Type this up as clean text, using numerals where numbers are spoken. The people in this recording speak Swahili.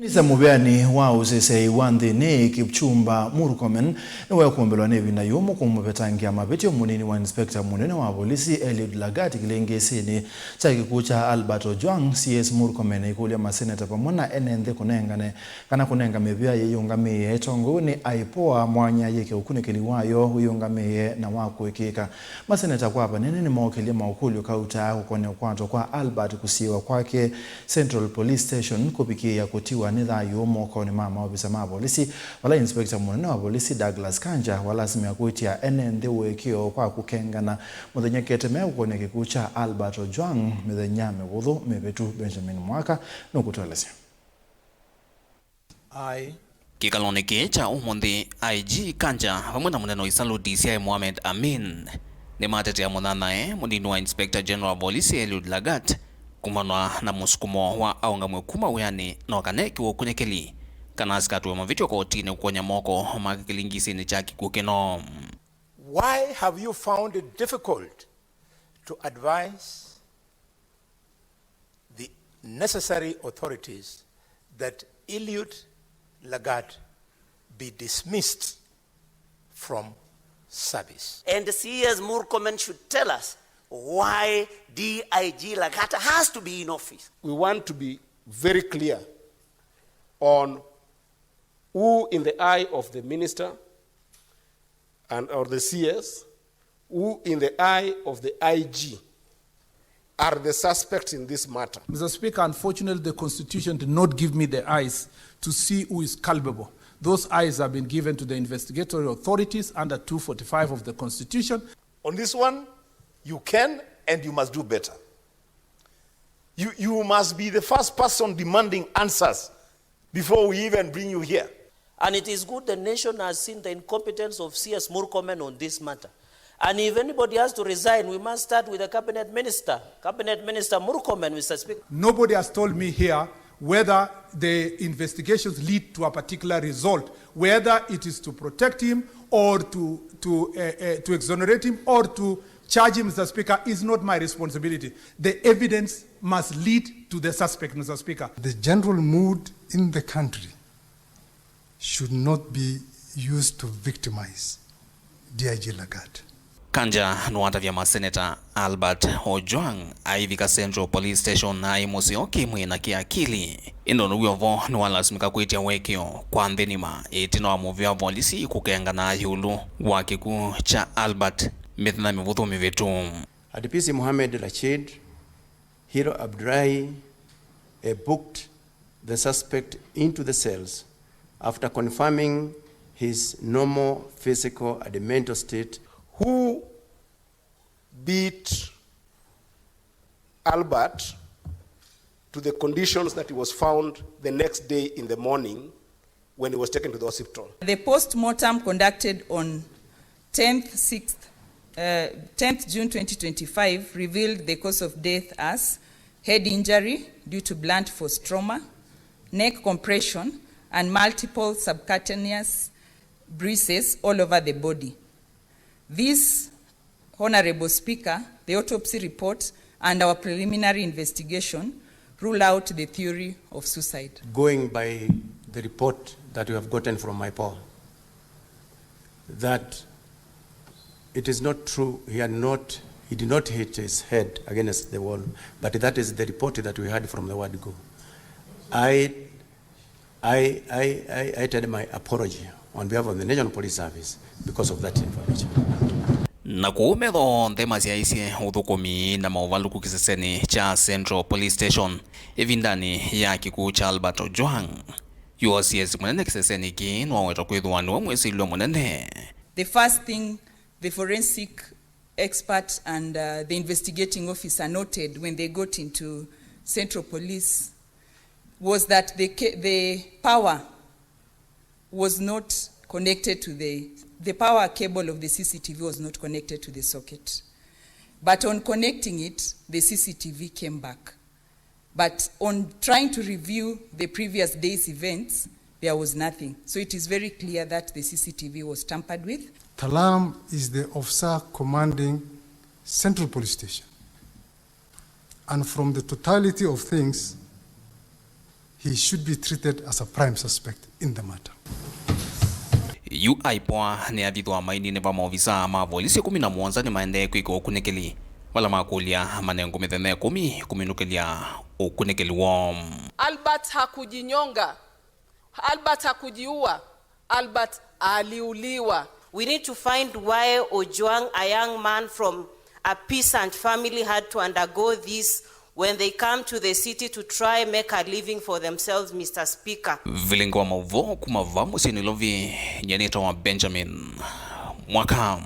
Minista Muviani wa Useseei wa Nthini Kipchumba Murkomen Niweekumbilwa ni Ivinda Yumu Kumuvetangia Mavityo Munini wa Inspekta Munene wa Volisi Eliud Lagat Kilingiisini cha kikuu cha Ojwang CS Murkomen Aikulya Maseneta pamoja na Enenthi Kunenga Mivia Yiyungamiite Itongoew'e aipoa mwanya yeke ukunikiliwayo Yiyungamiite na wakuikika Maseneta kwapa nini maukilia maukulyo kauta Kukon'ya kwanto kwa Albert kusiwa kwake Central Police Station kupikia kutiwa nidha Yumu kwa ni mama wabisa Volisi wala Inspekta Munene wa Volisi Kanja wala simia kuitia Enenthi wekio kwa kukenga na muthenya keteme Kukon'ya kikuu cha Ojwang mithenya miguthu mivitu Benjamin Mwaka nukutwelesya Kikaloniki cha umuthi IG Kanja vamwe na munene isalu DCI Mohamed Amin ni matetea muthanae munini wa Inspekta General Volisi Eliud Lagat kumanwa na musukumo wa aungamwe kuma Muviani na wakane kiwo kunyekeli kana asikatuwe Mavityo kotini kukonya moko maki Kilingiisini cha kikukino. Why have you found it difficult to advise the necessary authorities that Eliud Lagat be dismissed from service? And the CS Murkomen should tell us why DIG Lagat has to be in office. We want to be very clear on who in the eye of the minister or the CS, who in the eye of the IG are the suspects in this matter. Mr. Speaker, unfortunately the Constitution did not give me the eyes to see who is culpable. Those eyes have been given to the investigatory authorities under 245 of the Constitution. On this one, you can and you must do better. You must be the first person demanding answers before we even bring you here. And it is good the nation has seen the incompetence of CS Murkomen on this matter. And if anybody has to resign, we must start with the cabinet minister. Cabinet Minister Murkomen, Mr. Speaker. Nobody has told me here whether the investigations lead to a particular result, whether it is to protect him or to exonerate him or to charge him, Mr. Speaker, is not my responsibility. The evidence must lead to the suspect, Mr. Speaker. The general mood in the country should not be used to victimize DIG Lagat. Kanja nuwata vya Maseneta Albert Ojwang aivika Central Police Station na imusio kimwe na kiakili. Ino nuyovo nuwalasimika kuitia wekio kwa Nthini itino wa Muvia Volisi kukenga na yulu wa kikuu cha Albert mithina mivuthu mivitu. Adipisi Mohamed Rashid, Hero Abdullahi booked the suspect into the cells after confirming his normal physical and mental state. Who beat Albert to the conditions that he was found the next day in the morning when he was taken to the hospital. The post-mortem conducted on 10th June 2025 revealed the cause of death as head injury due to blunt force trauma, neck compression, and multiple subcutaneous bruises all over the body. This, Honorable Speaker, the autopsy report and our preliminary investigation rule out the theory of suicide. Going by the report that we have gotten from my Paul, that it is not true, he did not hit his head against the wall, but that is the report that we had from the word go. I tell my apology on behalf of the National Police Service because of that information. Na kuumetho nthema siaisye uthukumi na mauvaluku kiseseni cha Central Police Station Ivindani ya kikuu cha Ojwang. UCS munene kiseseni ki nwaweta kwithwa niwe mwesilwe munene. The first thing the forensic expert and the investigating officer noted when they got into Central Police was that the power was not connected to the power cable of the CCTV was not connected to the socket. But on connecting it, the CCTV came back. But on trying to review the previous day's events, there was nothing. So it is very clear that the CCTV was tampered with. Talam is the officer commanding Central Police Station. And from the totality of things, he should be treated as a prime suspect in the matter. Yu aipwa ni athithwa maini va maofisa ma volisi 17 ni maende kwiko kunekeli wala makulya manengo mithene 10 kuminukelia ukunekeli wa Albert hakujinyonga, Albert hakujiua, Albert aliuliwa. We need to find why Ojwang, a young man from a peasant family, had to undergo this when they come to the city to try make a living for themselves, Mr. Speaker. Vilengo wa mauvo kuma Vamwe sinilovi nyaneta wa Benjamin Mwaka.